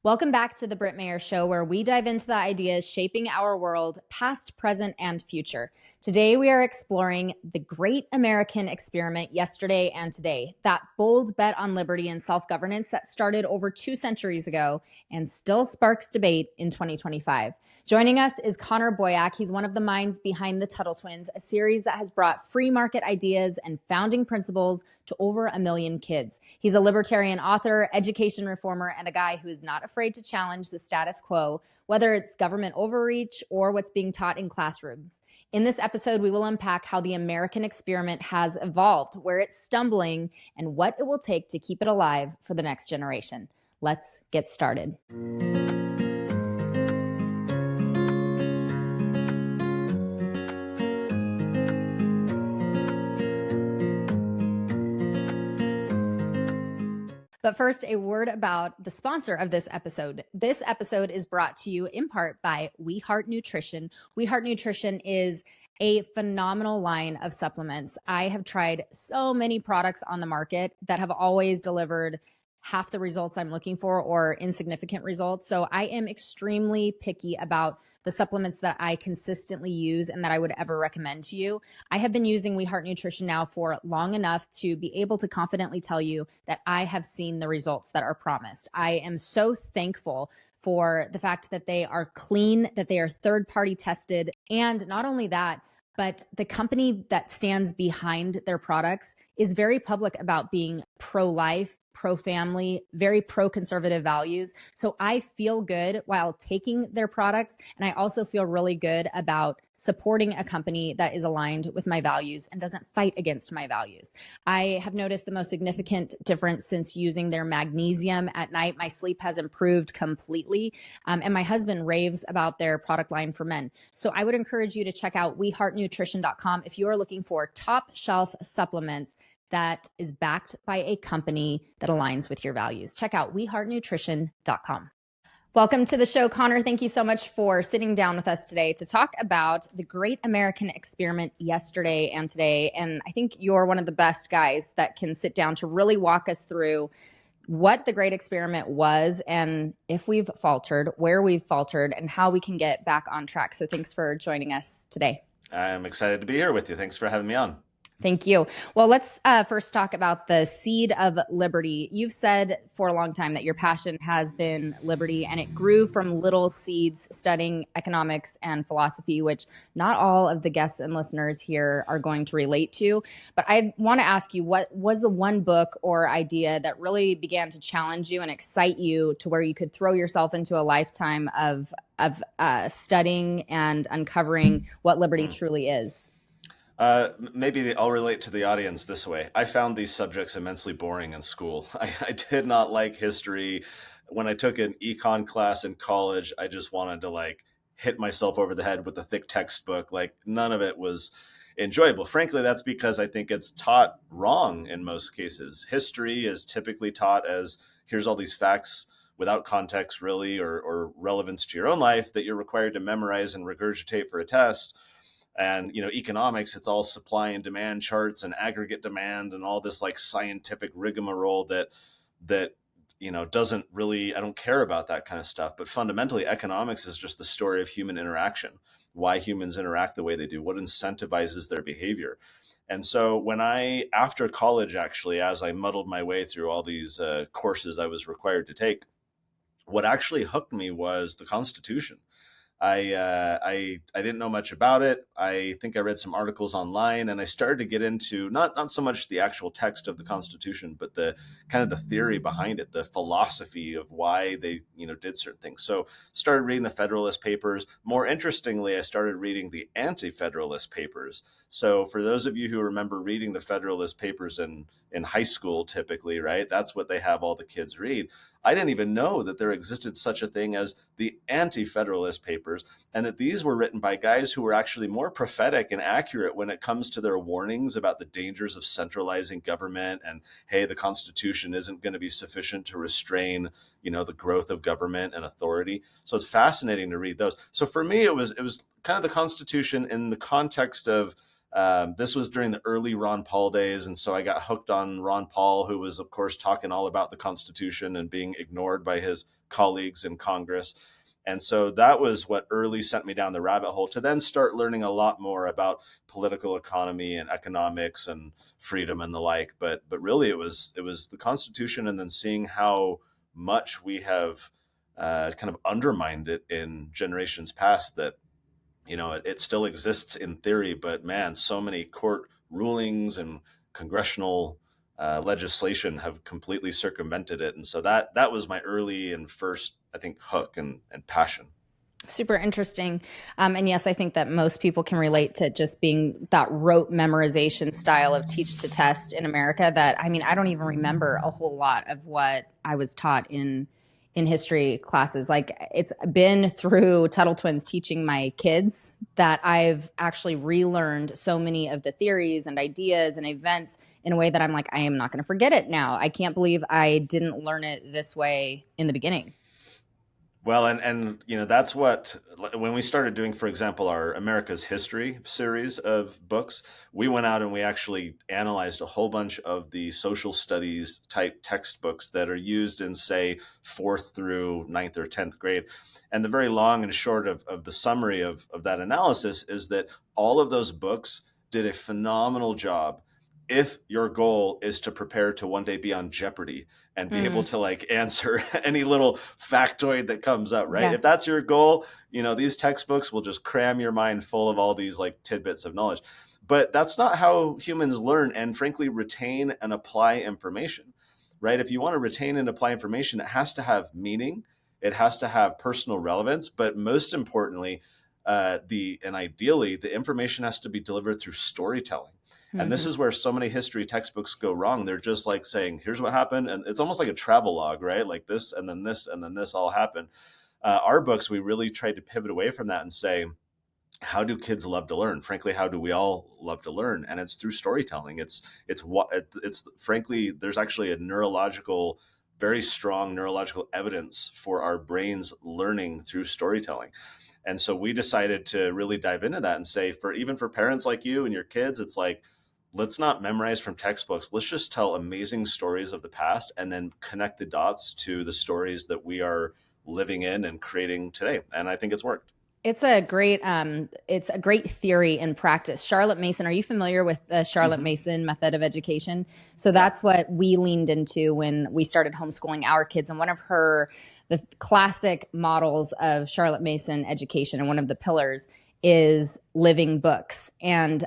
Welcome back to the Britt Mayer Show, where we dive into the ideas shaping our world, past, present, and future. Today, we are exploring the great American experiment yesterday and today, that bold bet on liberty and self-governance that started over 2 centuries ago and still sparks debate in 2025. Joining us is Connor Boyack. He's one of the minds behind the Tuttle Twins, a series that has brought free market ideas and founding principles to over 1 million kids. He's a libertarian author, education reformer, and a guy who is not afraid to challenge the status quo, whether it's government overreach or what's being taught in classrooms. In this episode, we will unpack how the American experiment has evolved, where it's stumbling, and what it will take to keep it alive for the next generation. Let's get started. But first, a word about the sponsor of this episode. This episode is brought to you in part by We Heart Nutrition. We Heart Nutrition is a phenomenal line of supplements. I have tried so many products on the market that have always delivered half the results I'm looking for or insignificant results. So I am extremely picky about the supplements that I consistently use and that I would ever recommend to you. I have been using We Heart Nutrition now for long enough to be able to confidently tell you that I have seen the results that are promised. I am so thankful for the fact that they are clean, that they are third-party tested, and not only that, but the company that stands behind their products is very public about being pro-life, pro-family, very pro-conservative values. So I feel good while taking their products. And I also feel really good about supporting a company that is aligned with my values and doesn't fight against my values. I have noticed the most significant difference since using their magnesium at night. My sleep has improved completely. And my husband raves about their product line for men. So I would encourage you to check out weheartnutrition.com if you are looking for top shelf supplements that is backed by a company that aligns with your values. Check out weheartnutrition.com. Welcome to the show, Connor. Thank you so much for sitting down with us today to talk about the great American experiment yesterday and today. And I think you're one of the best guys that can sit down to really walk us through what the great experiment was and if we've faltered, where we've faltered, and how we can get back on track. So thanks for joining us today. I'm excited to be here with you. Thanks for having me on. Thank you. Well, let's first talk about the seed of liberty. You've said for a long time that your passion has been liberty, and it grew from little seeds studying economics and philosophy, which not all of the guests and listeners here are going to relate to. But I want to ask you, what was the one book or idea that really began to challenge you and excite you to where you could throw yourself into a lifetime of studying and uncovering what liberty truly is? Maybe I'll relate to the audience this way. I found these subjects immensely boring in school. I did not like history. When I took an econ class in college, I just wanted to hit myself over the head with a thick textbook. None of it was enjoyable. Frankly, that's because I think it's taught wrong in most cases. History is typically taught as here's all these facts without context really or relevance to your own life that you're required to memorize and regurgitate for a test. And, economics, it's all supply and demand charts and aggregate demand and all this scientific rigmarole that doesn't really, I don't care about that kind of stuff. But fundamentally, economics is just the story of human interaction, why humans interact the way they do, what incentivizes their behavior. And so when after college, actually, as I muddled my way through all these courses I was required to take, what actually hooked me was the Constitution. I didn't know much about it. I think I read some articles online, and I started to get into not so much the actual text of the Constitution, but the kind of the theory behind it, the philosophy of why they did certain things. So started reading the Federalist Papers. More interestingly, I started reading the Anti-Federalist Papers. So for those of you who remember reading the Federalist Papers in high school, typically, right, that's what they have all the kids read. I didn't even know that there existed such a thing as the Anti-Federalist Papers, and that these were written by guys who were actually more prophetic and accurate when it comes to their warnings about the dangers of centralizing government and, hey, the Constitution isn't going to be sufficient to restrain, the growth of government and authority. So it's fascinating to read those. So for me, it was kind of the Constitution in the context of this was during the early Ron Paul days. And so I got hooked on Ron Paul, who was, of course, talking all about the Constitution and being ignored by his colleagues in Congress. And so that was what early sent me down the rabbit hole to then start learning a lot more about political economy and economics and freedom and the like. But really, it was the Constitution, and then seeing how much we have kind of undermined it in generations past. That it still exists in theory, but man, so many court rulings and congressional legislation have completely circumvented it. And so that was my early and first, I think, hook and passion. Super interesting. And yes, I think that most people can relate to just being that rote memorization style of teach to test in America. That, I mean, I don't even remember a whole lot of what I was taught in history classes. Like, it's been through Tuttle Twins teaching my kids that I've actually relearned so many of the theories and ideas and events in a way that I'm like, I am not going to forget it now. I can't believe I didn't learn it this way in the beginning. Well, and that's what, when we started doing, for example, our America's History series of books, we went out and we actually analyzed a whole bunch of the social studies type textbooks that are used in, say, 4th through 9th or 10th grade. And the very long and short of the summary of that analysis is that all of those books did a phenomenal job if your goal is to prepare to one day be on Jeopardy and be able to answer any little factoid that comes up, right? Yeah. If that's your goal, these textbooks will just cram your mind full of all these tidbits of knowledge. But that's not how humans learn and, frankly, retain and apply information, right? If you want to retain and apply information, it has to have meaning. It has to have personal relevance. But most importantly, and ideally, the information has to be delivered through storytelling. And this is where so many history textbooks go wrong. They're just saying, here's what happened. And it's almost like a travel log, right? Like this, and then this, and then this all happened. Our books, we really tried to pivot away from that and say, how do kids love to learn? Frankly, how do we all love to learn? And it's through storytelling. It's frankly, there's actually very strong neurological evidence for our brains learning through storytelling. And so we decided to really dive into that and say, even for parents like you and your kids, it's like, let's not memorize from textbooks. Let's just tell amazing stories of the past and then connect the dots to the stories that we are living in and creating today. And I think it's worked. It's a great theory in practice. Charlotte Mason, are you familiar with the Charlotte Mason method of education? So that's what we leaned into when we started homeschooling our kids. And one of the classic models of Charlotte Mason education, and one of the pillars, is living books. And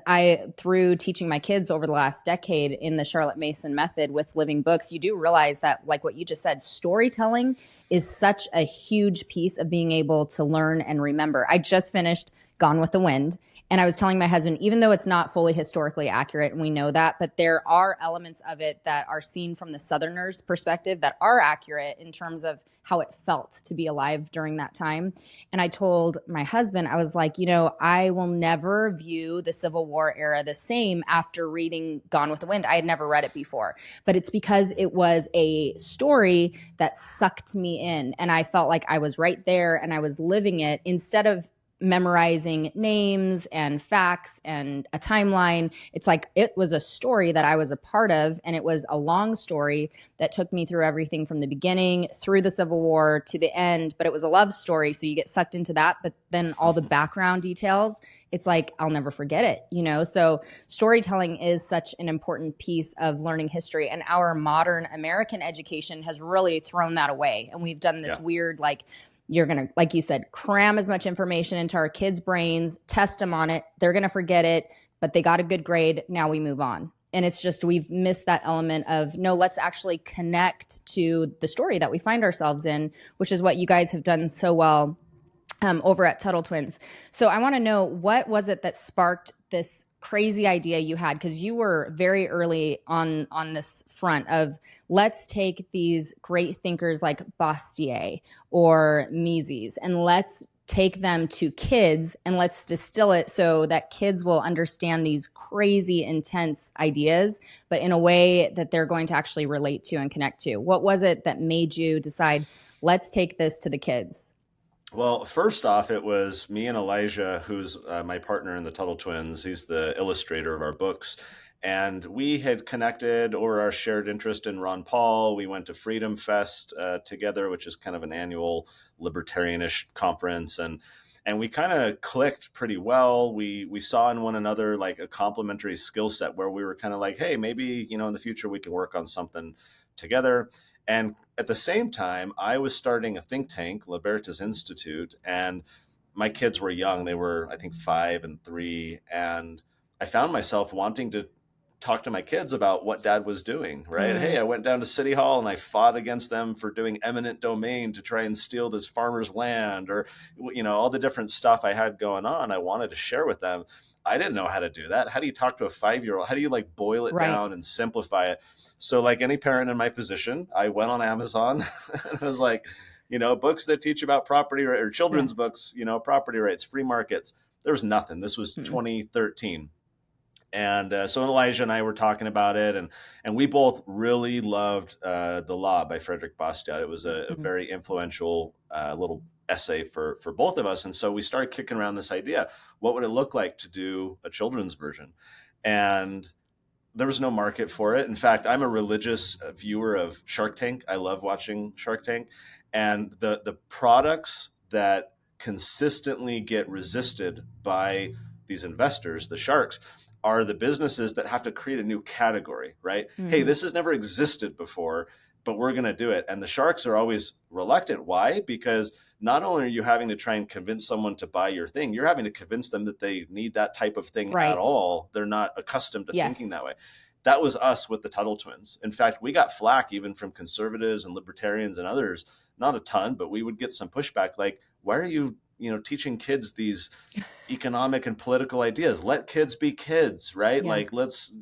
through teaching my kids over the last decade in the Charlotte Mason method with living books, you do realize that, like what you just said, storytelling is such a huge piece of being able to learn and remember. I just finished Gone with the Wind, and I was telling my husband, even though it's not fully historically accurate, and we know that, but there are elements of it that are seen from the Southerners' perspective that are accurate in terms of how it felt to be alive during that time. And I told my husband, I was like, I will never view the Civil War era the same after reading Gone with the Wind. I had never read it before, but it's because it was a story that sucked me in, and I felt like I was right there and I was living it instead of memorizing names and facts and a timeline. It's like it was a story that I was a part of, and it was a long story that took me through everything from the beginning through the Civil War to the end, but it was a love story, so you get sucked into that, but then all the background details, it's like I'll never forget it, So storytelling is such an important piece of learning history, and our modern American education has really thrown that away. And we've done this weird, you're going to, like you said, cram as much information into our kids' brains, test them on it. They're going to forget it, but they got a good grade. Now we move on. And it's just, we've missed that element of, no, let's actually connect to the story that we find ourselves in, which is what you guys have done so well over at Tuttle Twins. So I want to know, what was it that sparked this crazy idea you had? Because you were very early on this front of, let's take these great thinkers like Bastiat or Mises, and let's take them to kids and let's distill it so that kids will understand these crazy, intense ideas, but in a way that they're going to actually relate to and connect to. What was it that made you decide, let's take this to the kids? Well, first off, it was me and Elijah, who's my partner in the Tuttle Twins. He's the illustrator of our books. And we had connected over our shared interest in Ron Paul. We went to Freedom Fest together, which is kind of an annual libertarianish conference. And we kind of clicked pretty well. We saw in one another like a complementary skill set where we were kind of like, hey, maybe, in the future we can work on something together. And at the same time, I was starting a think tank, Libertas Institute, and my kids were young. They were, I think, 5 and 3. And I found myself wanting to talk to my kids about what dad was doing, right? Hey, I went down to City Hall and I fought against them for doing eminent domain to try and steal this farmer's land, or, all the different stuff I had going on. I wanted to share with them. I didn't know how to do that. How do you talk to a 5-year-old? How do you like boil it down and simplify it? So like any parent in my position, I went on Amazon and I was like, books that teach about property or children's books, property rights, free markets. There was nothing. This was 2013. And so Elijah and I were talking about it, and we both really loved The Law by Frederick Bastiat. It was a very influential little essay for both of us. And so we started kicking around this idea. What would it look like to do a children's version? And there was no market for it. In fact, I'm a religious viewer of Shark Tank. I love watching Shark Tank. And the products that consistently get resisted by these investors, the sharks, are the businesses that have to create a new category, right? Hey, this has never existed before, but we're going to do it. And the sharks are always reluctant. Why? Because not only are you having to try and convince someone to buy your thing, you're having to convince them that they need that type of thing at all. They're not accustomed to thinking that way. That was us with the Tuttle Twins. In fact, we got flack even from conservatives and libertarians and others, not a ton, but we would get some pushback like, why are you teaching kids these economic and political ideas? Let kids be kids, right? Like, let's,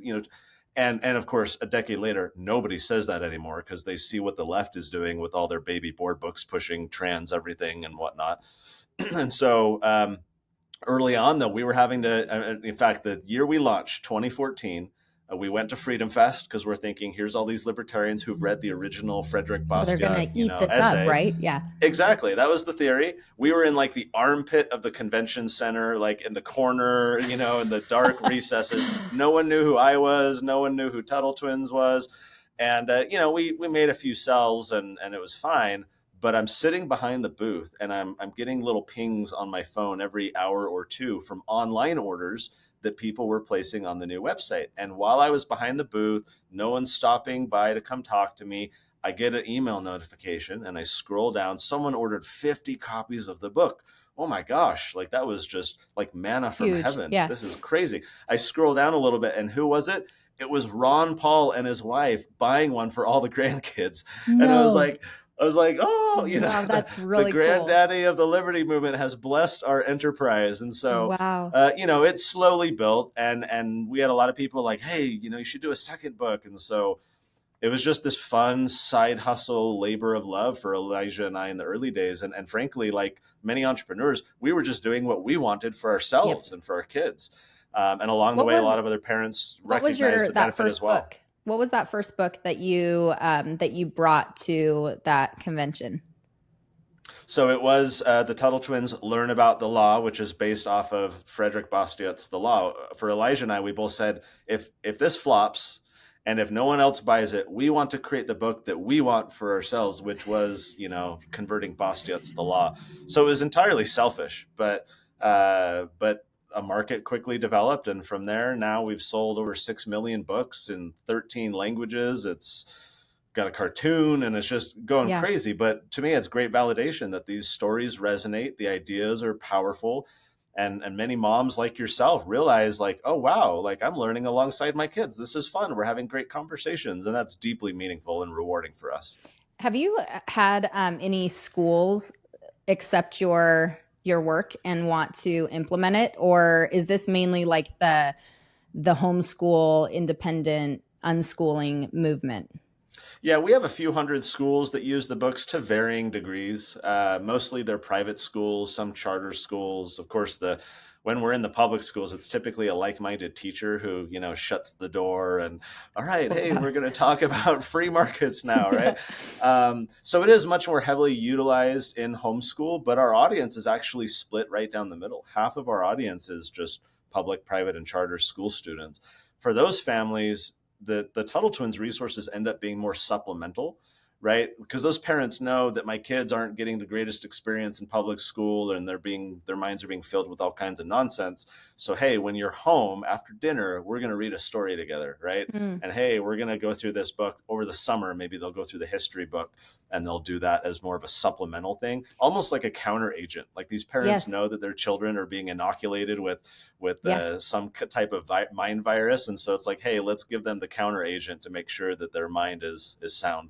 and of course, a decade later, nobody says that anymore because they see what the left is doing with all their baby board books, pushing trans everything and whatnot. And so early on, though, we were having to, in fact, the year we launched, 2014, we went to Freedom Fest because we're thinking, here's all these libertarians who've read the original Frederick Bastiat, they're going to eat this essay. up, right? Yeah, exactly. That was the theory. We were in like the armpit of the convention center, like in the corner, in the dark recesses. No one knew who I was. No one knew who Tuttle Twins was. And, we made a few sells and it was fine. But I'm sitting behind the booth and I'm getting little pings on my phone every hour or two from online orders that people were placing on the new website. And while I was behind the booth, no one's stopping by to come talk to me. I get an email notification and I scroll down. Someone ordered 50 copies of the book. Oh my gosh, like that was just like manna from heaven. Yeah. This is crazy. I scroll down a little bit and who was it? It was Ron Paul and his wife buying one for all the grandkids. No. And I was like, oh, wow, that's really the granddaddy of the liberty movement has blessed our enterprise. And so, it's slowly built. And we had a lot of people like, hey, you should do a second book. And so it was just this fun side hustle labor of love for Elijah and I in the early days. And frankly, like many entrepreneurs, we were just doing what we wanted for ourselves and for our kids. And along the way, a lot of other parents recognized the benefit as well. Book? What was that first book that you brought to that convention? So it was the Tuttle Twins Learn About the Law, which is based off of Frederick Bastiat's The Law. For Elijah and I, we both said, if this flops and if no one else buys it, we want to create the book that we want for ourselves, which was, converting Bastiat's The Law. So it was entirely selfish, but a market quickly developed. And from there, now we've sold over 6 million books in 13 languages. It's got a cartoon and it's just going crazy. But to me, it's great validation that these stories resonate. The ideas are powerful. And many moms like yourself realize like, oh, wow, like I'm learning alongside my kids. This is fun. We're having great conversations. And that's deeply meaningful and rewarding for us. Have you had any schools accept your work and want to implement it? Or is this mainly like the homeschool, independent, unschooling movement? Yeah, we have a few hundred schools that use the books to varying degrees. Mostly they're private schools, some charter schools. Of course, when we're in the public schools, it's typically a like-minded teacher who, shuts the door and, all right, hey, we're going to talk about free markets now, right? So it is much more heavily utilized in homeschool, but our audience is actually split right down the middle. Half of our audience is just public, private, and charter school students. for those families, the Tuttle Twins resources end up being more supplemental, right? Because those parents know that my kids aren't getting the greatest experience in public school, and their minds are being filled with all kinds of nonsense. So, hey, when you're home after dinner, we're going to read a story together, right? Mm. And hey, we're going to go through this book over the summer. Maybe they'll go through the history book, and they'll do that as more of a supplemental thing, almost like a counter agent. Like these parents Yes. know that their children are being inoculated with Yeah. some type of mind virus, and so it's like, hey, let's give them the counter agent to make sure that their mind is sound.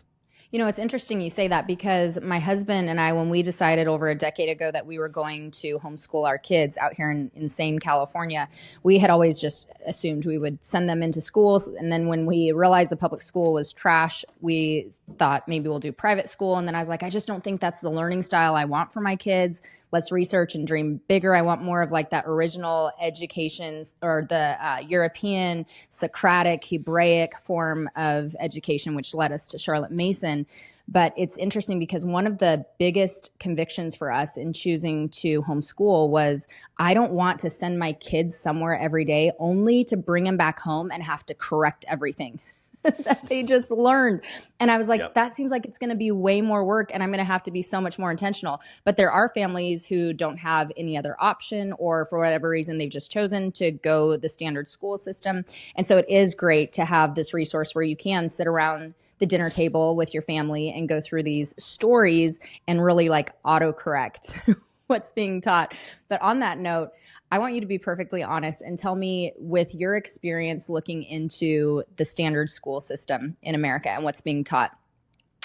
You know, it's interesting you say that, because my husband and I, when we decided over a decade ago that we were going to homeschool our kids out here in insane California, we had always just assumed we would send them into schools. And then when we realized the public school was trash, we thought maybe we'll do private school. And then I was like, I just don't think that's the learning style I want for my kids. Let's research and dream bigger. I want more of like that original education, or the European, Socratic, Hebraic form of education, which led us to Charlotte Mason. But it's interesting because one of the biggest convictions for us in choosing to homeschool was, I don't want to send my kids somewhere every day only to bring them back home and have to correct everything that they just learned. And I was like, that seems like it's going to be way more work, and I'm going to have to be so much more intentional. But there are families who don't have any other option, or for whatever reason, they've just chosen to go the standard school system. And so it is great to have this resource where you can sit around the dinner table with your family and go through these stories and really like autocorrect what's being taught. But on that note, I want you to be perfectly honest and tell me, with your experience looking into the standard school system in America and what's being taught,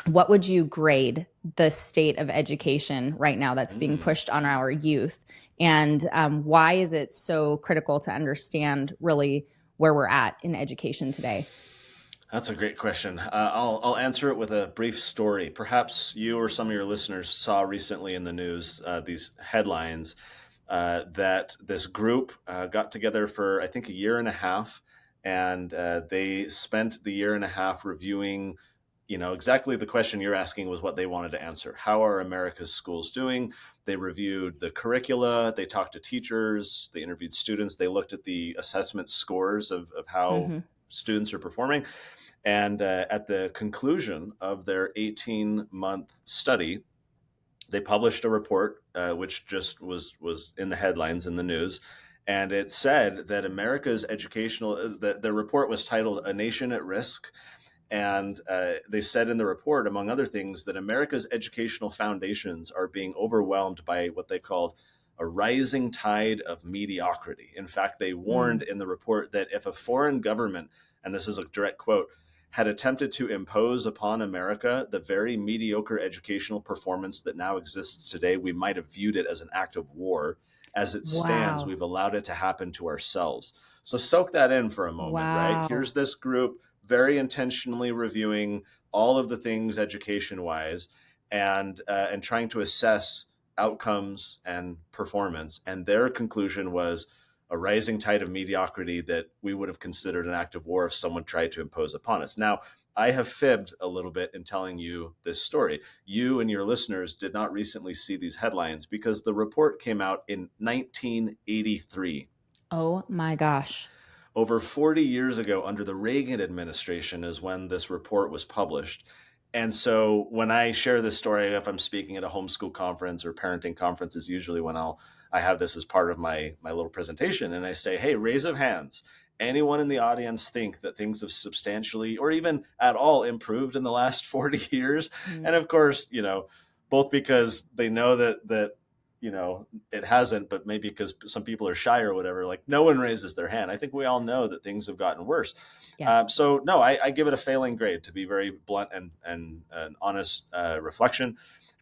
what would you grade the state of education right now that's being pushed on our youth? And why is it so critical to understand really where we're at in education today? That's a great question. I'll answer it with a brief story. Perhaps you or some of your listeners saw recently in the news these headlines that this group got together for, I think, a year and a half, and they spent the year and a half reviewing, exactly the question you're asking was what they wanted to answer. How are America's schools doing? They reviewed the curricula, they talked to teachers, they interviewed students, they looked at the assessment scores of how students are performing. And at the conclusion of their 18-month study, they published a report, which just was in the headlines in the news. And it said that America's the report was titled "A Nation at Risk." And they said in the report, among other things, that America's educational foundations are being overwhelmed by what they called a rising tide of mediocrity. In fact, they warned in the report that if a foreign government, and this is a direct quote, had attempted to impose upon America the very mediocre educational performance that now exists today, we might have viewed it as an act of war. As it stands, we've allowed it to happen to ourselves. So soak that in for a moment, right? Here's this group very intentionally reviewing all of the things education-wise and trying to assess outcomes and performance. And their conclusion was a rising tide of mediocrity that we would have considered an act of war if someone tried to impose upon us. Now, I have fibbed a little bit in telling you this story. You and your listeners did not recently see these headlines because the report came out in 1983. Oh my gosh. Over 40 years ago, under the Reagan administration, is when this report was published. And so when I share this story, if I'm speaking at a homeschool conference or parenting conference, is usually when I have this as part of my little presentation. And I say, hey, raise of hands. Anyone in the audience think that things have substantially or even at all improved in the last 40 years? And of course, both because they know that it hasn't, but maybe because some people are shy or whatever, like no one raises their hand. I think we all know that things have gotten worse. So no, I give it a failing grade, to be very blunt and an honest reflection.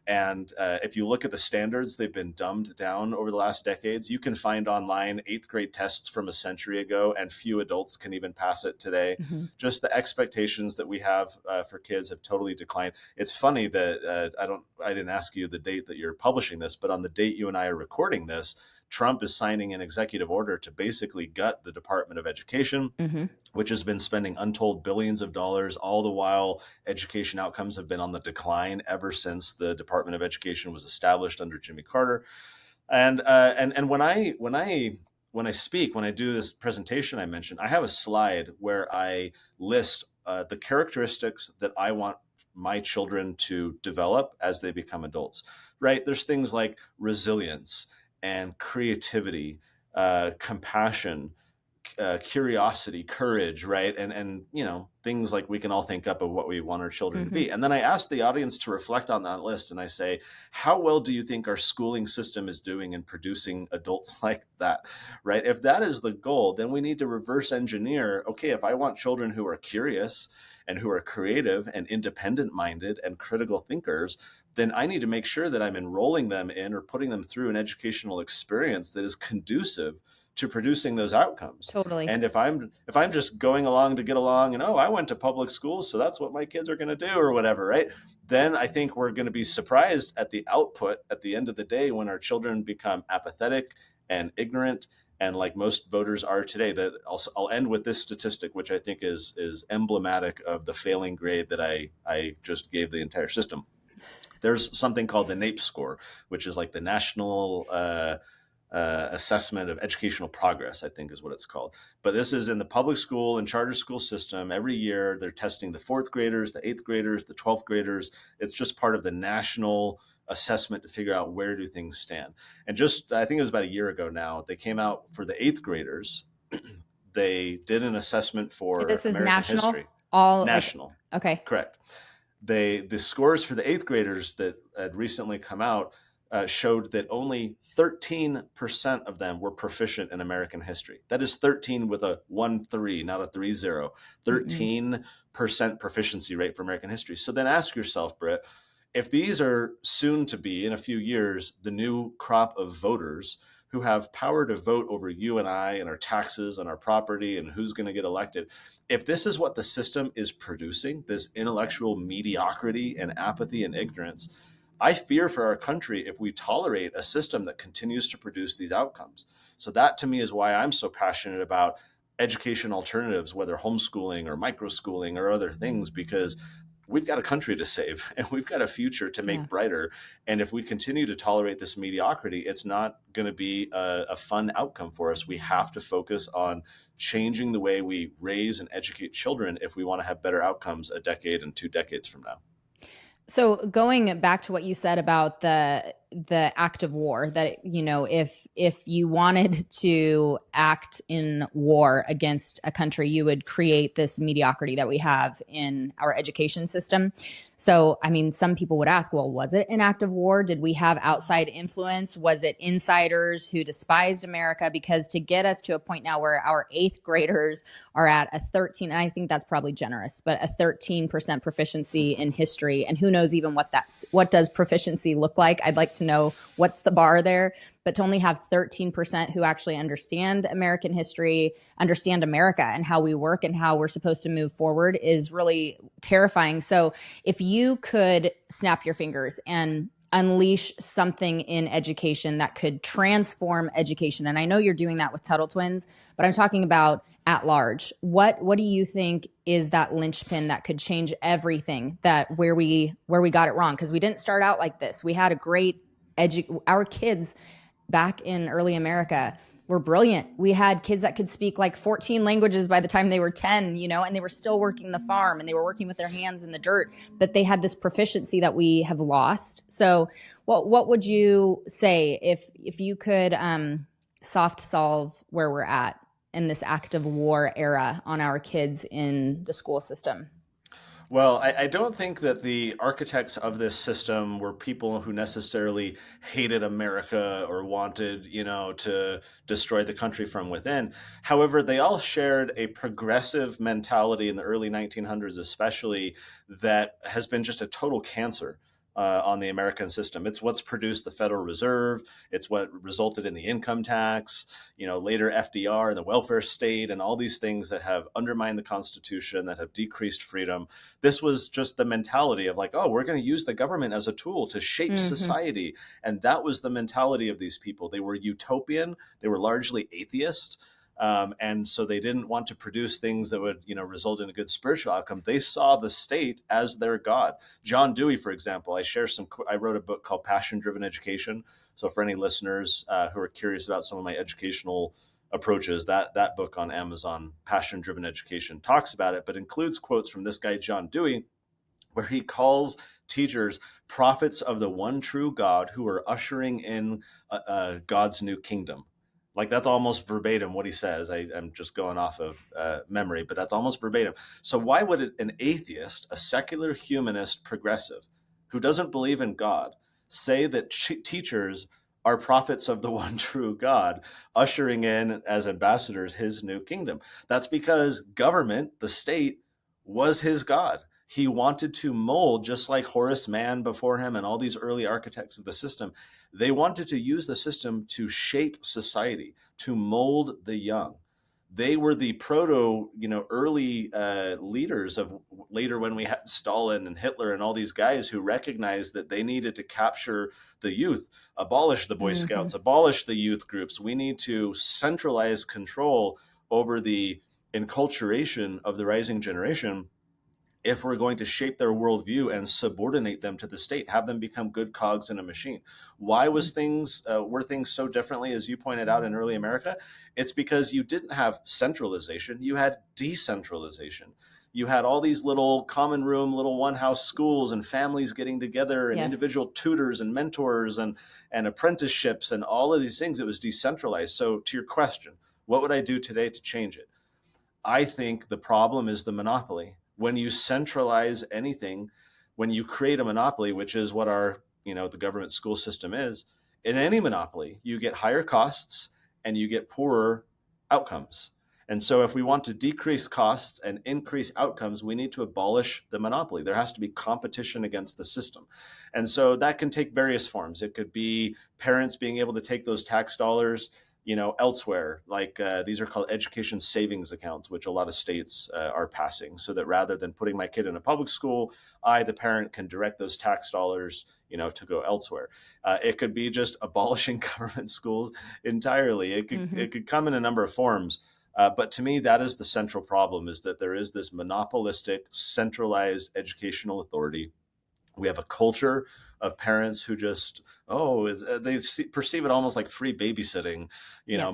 And if you look at the standards, they've been dumbed down over the last decades. You can find online 8th grade tests from a century ago, and few adults can even pass it today. Just the expectations that we have for kids have totally declined. It's funny that I didn't ask you the date that you're publishing this, but on the date you and I are recording this, Trump is signing an executive order to basically gut the Department of Education, which has been spending untold billions of dollars. All the while, education outcomes have been on the decline ever since the Department of Education was established under Jimmy Carter. And when I when I do this presentation I mentioned, I have a slide where I list the characteristics that I want my children to develop as they become adults, right? There's things like resilience and creativity, compassion, curiosity, courage, right? And things like we can all think up of what we want our children to be. And then I ask the audience to reflect on that list, and I say, how well do you think our schooling system is doing in producing adults like that, right? If that is the goal, then we need to reverse engineer. Okay, if I want children who are curious and who are creative and independent minded and critical thinkers, then I need to make sure that I'm enrolling them in or putting them through an educational experience that is conducive to producing those outcomes. Totally. And if I'm just going along to get along and, oh, I went to public schools, so that's what my kids are going to do or whatever, right? Then I think we're going to be surprised at the output at the end of the day when our children become apathetic and ignorant, and like most voters are today. That I'll end with this statistic, which I think is emblematic of the failing grade that I just gave the entire system. There's something called the NAEP score, which is like the National Assessment of Educational Progress, I think is what it's called. But this is in the public school and charter school system. Every year they're testing the 4th graders, the 8th graders, the 12th graders. It's just part of the national assessment to figure out where do things stand. And just, I think it was about a year ago now, they came out for the 8th graders. They did an assessment for this is American national, history. all National. Okay. Correct. The scores for the 8th graders that had recently come out showed that only 13% of them were proficient in American history. That is 13 with a 1-3, not a 3-0. 13% proficiency rate for American history. So then ask yourself, Britt, if these are soon to be, in a few years, the new crop of voters who have power to vote over you and I and our taxes and our property and who's going to get elected, if this is what the system is producing, this intellectual mediocrity and apathy and ignorance, I fear for our country if we tolerate a system that continues to produce these outcomes. So that to me is why I'm so passionate about education alternatives, whether homeschooling or microschooling or other things, because we've got a country to save and we've got a future to make brighter. And if we continue to tolerate this mediocrity, it's not going to be a fun outcome for us. We have to focus on changing the way we raise and educate children if we want to have better outcomes a decade and 2 decades from now. So going back to what you said about the act of war, that, if you wanted to act in war against a country, you would create this mediocrity that we have in our education system. So, I mean, some people would ask, well, was it an act of war? Did we have outside influence? Was it insiders who despised America? Because to get us to a point now where our 8th graders are at a 13, and I think that's probably generous, but a 13% proficiency in history. And who knows even what does proficiency look like? I'd like to know what's the bar there. But to only have 13% who actually understand American history, understand America and how we work and how we're supposed to move forward is really terrifying. So if you could snap your fingers and unleash something in education that could transform education, and I know you're doing that with Tuttle Twins, but I'm talking about at large, what do you think is that linchpin that could change everything, that where we got it wrong? Because we didn't start out like this. We had a great our kids back in early America were brilliant. We had kids that could speak like 14 languages by the time they were 10, and they were still working the farm and they were working with their hands in the dirt, but they had this proficiency that we have lost. So what would you say if you could soft solve where we're at in this active war era on our kids in the school system? Well, I don't think that the architects of this system were people who necessarily hated America or wanted, to destroy the country from within. However, they all shared a progressive mentality in the early 1900s, especially, that has been just a total cancer on the American system. It's what's produced the Federal Reserve. It's what resulted in the income tax, later FDR and the welfare state and all these things that have undermined the Constitution, that have decreased freedom. This was just the mentality of like, oh, we're going to use the government as a tool to shape society. And that was the mentality of these people. They were utopian. They were largely atheist. And so they didn't want to produce things that would, result in a good spiritual outcome. They saw the state as their God. John Dewey, for example, I wrote a book called Passion Driven Education. So for any listeners who are curious about some of my educational approaches. That book on Amazon, Passion Driven Education, talks about it, but includes quotes from this guy, John Dewey, where he calls teachers prophets of the one true God who are ushering in God's new kingdom. Like, that's almost verbatim what he says. I'm just going off of memory, but that's almost verbatim. So why would an atheist, a secular humanist progressive who doesn't believe in God, say that teachers are prophets of the one true God, ushering in as ambassadors his new kingdom? That's because government, the state, was his God. He wanted to mold, just like Horace Mann before him and all these early architects of the system. They wanted to use the system to shape society, to mold the young. They were the proto, early leaders of later, when we had Stalin and Hitler and all these guys who recognized that they needed to capture the youth, abolish the Boy Scouts, abolish the youth groups. We need to centralize control over the enculturation of the rising generation if we're going to shape their worldview and subordinate them to the state, have them become good cogs in a machine. Why were things so differently, as you pointed out, in early America? It's because you didn't have centralization, you had decentralization. You had all these little common room, little one house schools and families getting together and individual tutors and mentors and apprenticeships and all of these things. It was decentralized. So to your question, what would I do today to change it? I think the problem is the monopoly. When you centralize anything, when you create a monopoly, which is what our, the government school system is, in any monopoly, you get higher costs and you get poorer outcomes. And so if we want to decrease costs and increase outcomes, we need to abolish the monopoly. There has to be competition against the system. And so that can take various forms. It could be parents being able to take those tax dollars elsewhere, like these are called education savings accounts, which a lot of states are passing, so that rather than putting my kid in a public school, I, the parent, can direct those tax dollars, to go elsewhere. It could be just abolishing government schools entirely. It could come in a number of forms. But to me, that is the central problem, is that there is this monopolistic, centralized educational authority. We have a culture of parents who just, perceive it almost like free babysitting,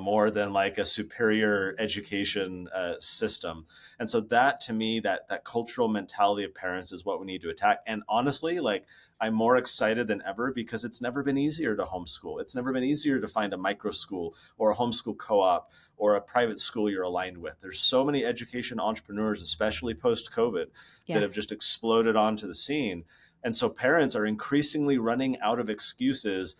more than like a superior education system. And so that, to me, that cultural mentality of parents is what we need to attack. And honestly, I'm more excited than ever because it's never been easier to homeschool. It's never been easier to find a micro school or a homeschool co-op or a private school you're aligned with. There's so many education entrepreneurs, especially post-COVID, that have just exploded onto the scene. And so parents are increasingly running out of excuses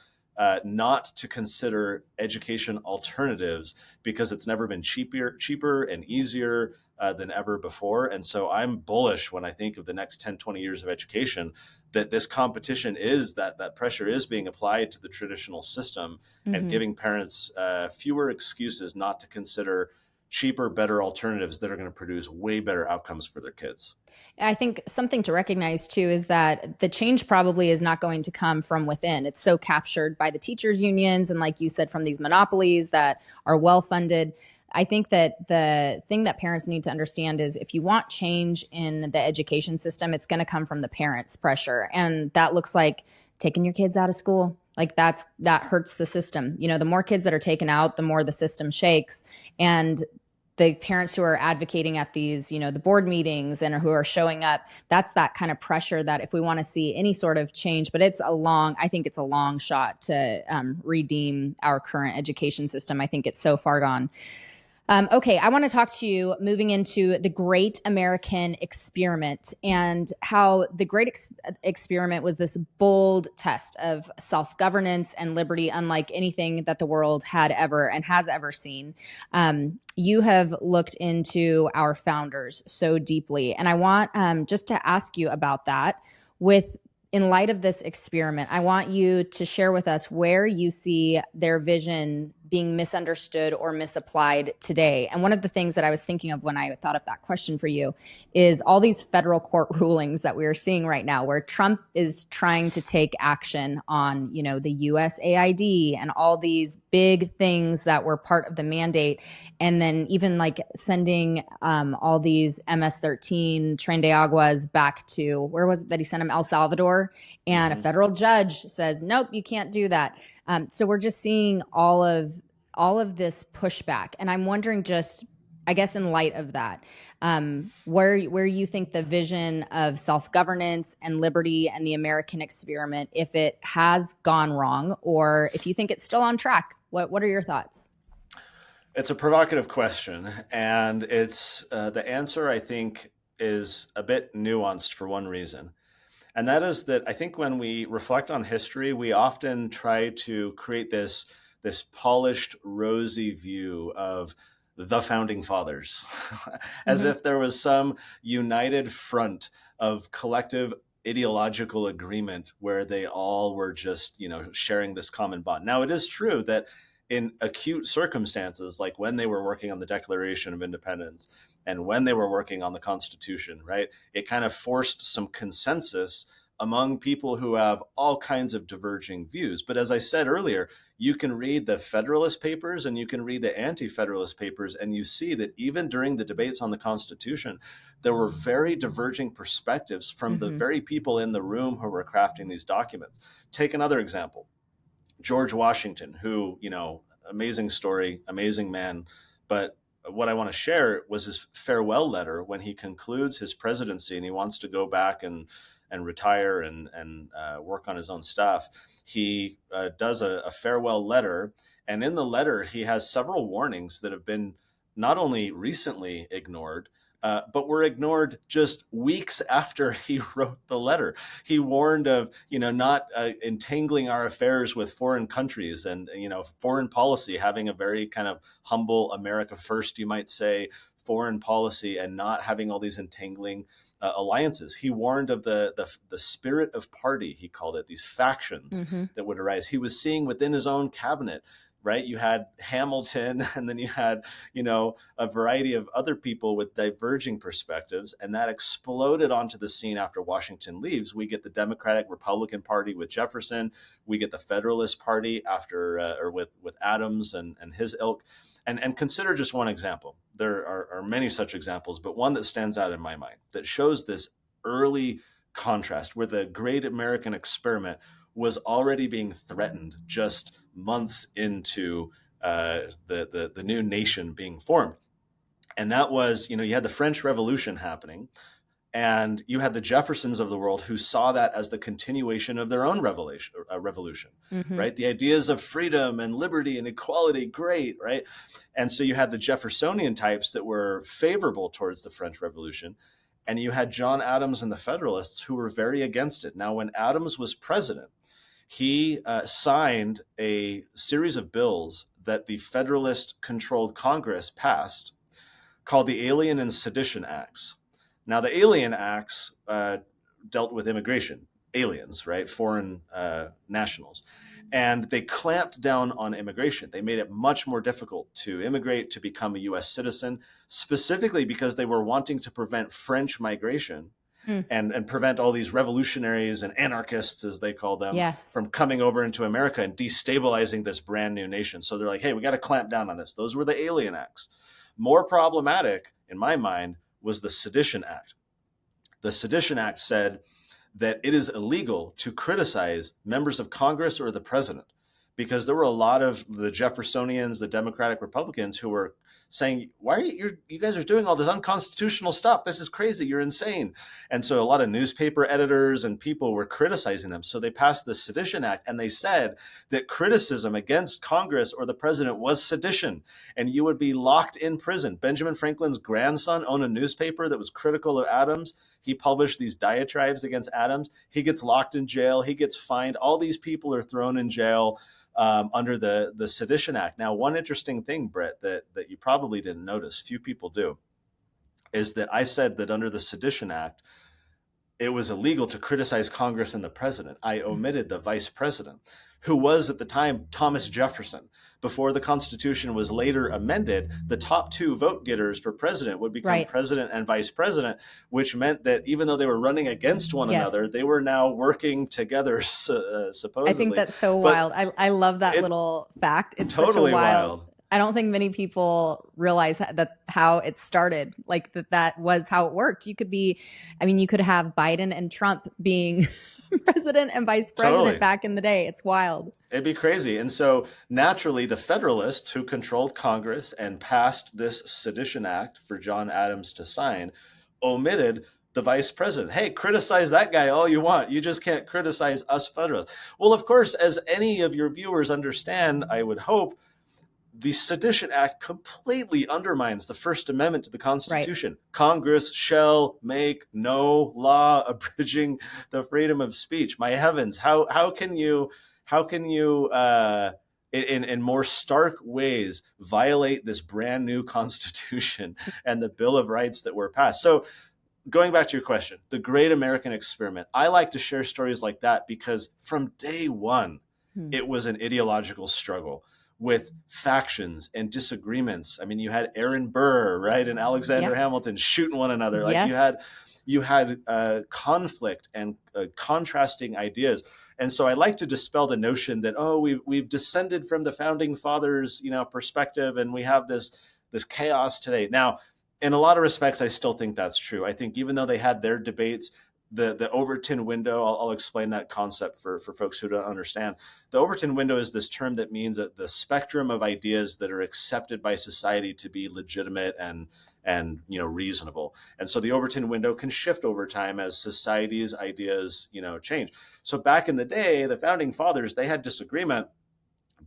not to consider education alternatives because it's never been cheaper and easier than ever before. And so I'm bullish when I think of the next 10, 20 years of education, that this competition is that pressure is being applied to the traditional system and giving parents fewer excuses not to consider cheaper, better alternatives that are going to produce way better outcomes for their kids. I think something to recognize too is that the change probably is not going to come from within. It's so captured by the teachers unions and, like you said, from these monopolies that are well funded. I think that the thing that parents need to understand is if you want change in the education system, it's going to come from the parents' pressure. And that looks like taking your kids out of school. Like that hurts the system. The more kids that are taken out, the more the system shakes. And the parents who are advocating at these, the board meetings and who are showing up, that's that kind of pressure that if we want to see any sort of change, but I think it's a long shot to redeem our current education system. I think it's so far gone. Okay, I want to talk to you moving into the Great American Experiment and how the Great Experiment was this bold test of self-governance and liberty, unlike anything that the world had ever and has ever seen. You have looked into our founders so deeply, and I want just to ask you about that. In light of this experiment, I want you to share with us where you see their vision being misunderstood or misapplied today. And one of the things that I was thinking of when I thought of that question for you is all these federal court rulings that we are seeing right now, where Trump is trying to take action on, the USAID and all these big things that were part of the mandate. And then even like sending all these MS-13 Tren de Aguas back to, where was it that he sent them? El Salvador. And a federal judge says, nope, you can't do that. So we're just seeing all of all of this pushback. And I'm wondering, just, I guess, in light of that, where you think the vision of self-governance and liberty and the American experiment, if it has gone wrong, or if you think it's still on track. What are your thoughts? It's a provocative question, and it's the answer, I think, is a bit nuanced for one reason. And that is that I think when we reflect on history, we often try to create this polished, rosy view of the founding fathers, as if there was some united front of collective ideological agreement where they all were just, sharing this common bond. Now, it is true that in acute circumstances, like when they were working on the Declaration of Independence and when they were working on the Constitution, right, it kind of forced some consensus among people who have all kinds of diverging views. But as I said earlier, you can read the Federalist Papers and you can read the Anti-Federalist Papers, and you see that even during the debates on the Constitution, there were very diverging perspectives from the very people in the room who were crafting these documents. Take another example. George Washington, who, amazing story, amazing man. But what I want to share was his farewell letter when he concludes his presidency and he wants to go back and retire and work on his own stuff. He does a farewell letter. And in the letter, he has several warnings that have been not only recently ignored, but were ignored just weeks after he wrote the letter. He warned of, not entangling our affairs with foreign countries and, foreign policy, having a very kind of humble America first, you might say, foreign policy, and not having all these entangling alliances. He warned of the spirit of party, he called it, these factions that would arise. He was seeing within his own cabinet, right? You had Hamilton, and then you had, a variety of other people with diverging perspectives, and that exploded onto the scene after Washington leaves. We get the Democratic Republican Party with Jefferson. We get the Federalist Party after, with Adams and his ilk. And consider just one example. There are many such examples, but one that stands out in my mind that shows this early contrast where the great American experiment was already being threatened just months into the new nation being formed. And that was, you had the French Revolution happening, and you had the Jeffersons of the world who saw that as the continuation of their own revolution, right? The ideas of freedom and liberty and equality, great, right? And so you had the Jeffersonian types that were favorable towards the French Revolution, and you had John Adams and the Federalists who were very against it. Now, when Adams was president, he signed a series of bills that the Federalist-controlled Congress passed called the Alien and Sedition Acts. Now, the Alien Acts dealt with immigration, aliens, right, foreign nationals. And they clamped down on immigration. They made it much more difficult to immigrate, to become a U.S. citizen, specifically because they were wanting to prevent French migration and prevent all these revolutionaries and anarchists, as they call them, from coming over into America and destabilizing this brand new nation. So they're like, hey, we got to clamp down on this. Those were the Alien Acts. More problematic, in my mind, was the Sedition Act. The Sedition Act said that it is illegal to criticize members of Congress or the president, because there were a lot of the Jeffersonians, the Democratic Republicans, who were saying, why are you guys are doing all this unconstitutional stuff? This is crazy. You're insane. And so a lot of newspaper editors and people were criticizing them. So they passed the Sedition Act, and they said that criticism against Congress or the president was sedition, and you would be locked in prison. Benjamin Franklin's grandson owned a newspaper that was critical of Adams. He published these diatribes against Adams. He gets locked in jail. He gets fined. All these people are thrown in jail under the Sedition Act. Now, one interesting thing, Britt, that you probably didn't notice, few people do, is that I said that under the Sedition Act, it was illegal to criticize Congress and the president. I omitted the vice president, who was at the time Thomas Jefferson. Before the Constitution was later amended, the top two vote getters for president would become president and vice president, which meant that even though they were running against one another, they were now working together, supposedly. I think that's so wild. I love that little fact. It's totally such a wild. I don't think many people realize that how it started, like that was how it worked. You could have Biden and Trump being president and vice president Totally. back in the day. It's wild. It'd be crazy. And so naturally, the Federalists who controlled Congress and passed this Sedition Act for John Adams to sign omitted the vice president. Hey, criticize that guy all you want. You just can't criticize us Federalists. Well, of course, as any of your viewers understand, I would hope, the Sedition Act completely undermines the First Amendment to the Constitution. Right. Congress shall make no law abridging the freedom of speech. My heavens, how can you in more stark ways violate this brand new Constitution and the Bill of Rights that were passed? So going back to your question, the great American experiment, I like to share stories like that because from day one, it was an ideological struggle with factions and disagreements. I mean, you had Aaron Burr, right, and Alexander Hamilton shooting one another. Like you had conflict and contrasting ideas. And so I like to dispel the notion that, oh, we've descended from the founding fathers, perspective, and we have this chaos today. Now, in a lot of respects, I still think that's true. I think even though they had their debates, the Overton window, I'll explain that concept for folks who don't understand. The Overton window is this term that means that the spectrum of ideas that are accepted by society to be legitimate and reasonable. And so the Overton window can shift over time as society's ideas, change. So back in the day, the founding fathers, they had disagreement,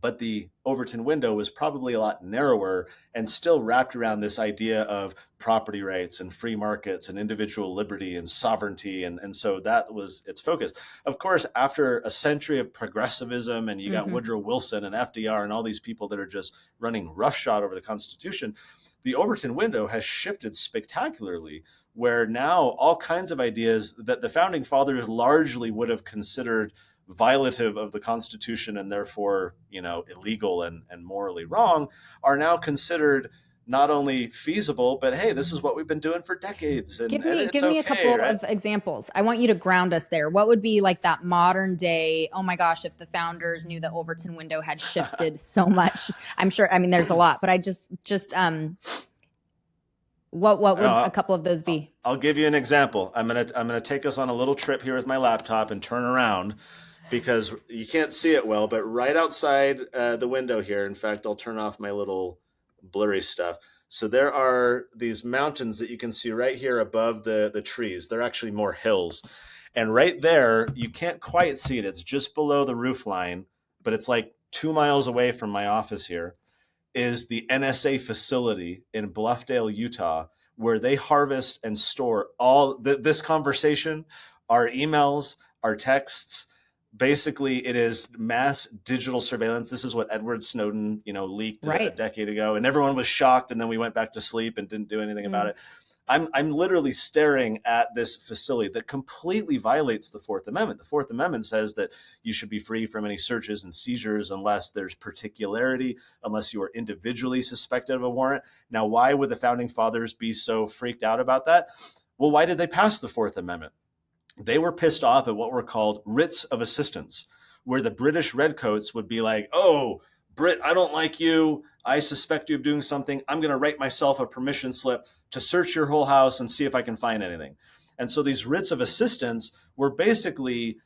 but the Overton window was probably a lot narrower and still wrapped around this idea of property rights and free markets and individual liberty and sovereignty. And so that was its focus. Of course, after a century of progressivism and you got Woodrow Wilson and FDR and all these people that are just running roughshod over the Constitution, the Overton window has shifted spectacularly, where now all kinds of ideas that the founding fathers largely would have considered violative of the Constitution and therefore, illegal and morally wrong are now considered not only feasible, but hey, this is what we've been doing for decades. And give me a couple of examples. I want you to ground us there. What would be like that modern day, oh my gosh, if the founders knew the Overton window had shifted so much? I'm sure, there's a lot, but I just what would a couple of those be? I'll give you an example. I'm gonna take us on a little trip here with my laptop and turn around, because you can't see it well, but right outside the window here, in fact, I'll turn off my little blurry stuff. So there are these mountains that you can see right here above the trees. They're actually more hills. And right there, you can't quite see it. It's just below the roof line, but it's like 2 miles away from my office here, is the NSA facility in Bluffdale, Utah, where they harvest and store all this conversation, our emails, our texts. Basically, it is mass digital surveillance. This is what Edward Snowden, leaked a decade ago, and everyone was shocked. And then we went back to sleep and didn't do anything about it. I'm literally staring at this facility that completely violates the Fourth Amendment. The Fourth Amendment says that you should be free from any searches and seizures unless there's particularity, unless you are individually suspected of a warrant. Now, why would the founding fathers be so freaked out about that? Well, why did they pass the Fourth Amendment? They were pissed off at what were called writs of assistance, where the British redcoats would be like, oh, Britt, I don't like you. I suspect you of doing something. I'm going to write myself a permission slip to search your whole house and see if I can find anything. And so these writs of assistance were basically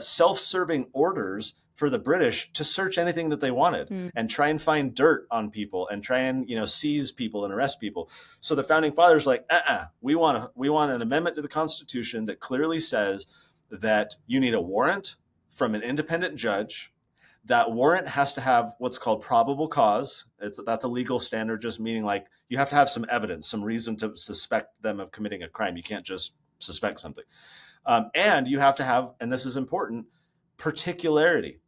self-serving orders for the British to search anything that they wanted and try and find dirt on people and try and, seize people and arrest people. So the founding fathers were like, we want an amendment to the Constitution that clearly says that you need a warrant from an independent judge. That warrant has to have what's called probable cause. That's a legal standard, just meaning like you have to have some evidence, some reason to suspect them of committing a crime. You can't just suspect something. And you have to have, and this is important, particularity.